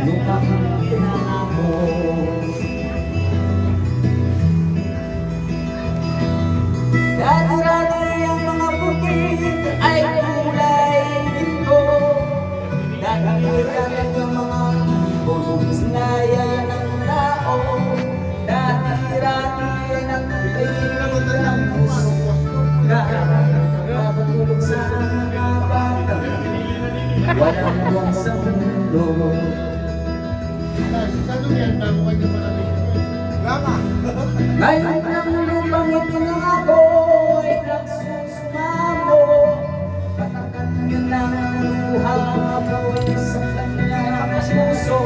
lupang pinangako. Dati-dati ang mga bukid ay kulay ginto. Dati-dati ang mga ibon sinayan ng tao. Dati-dati ay nagtitig ng puso. Kapatulog sa mga bata, walang buwang sa mundo. Ngayon ang lupang itinangako ay nagsusumamo. Patakan niyo ng luha mo sa kanyang puso.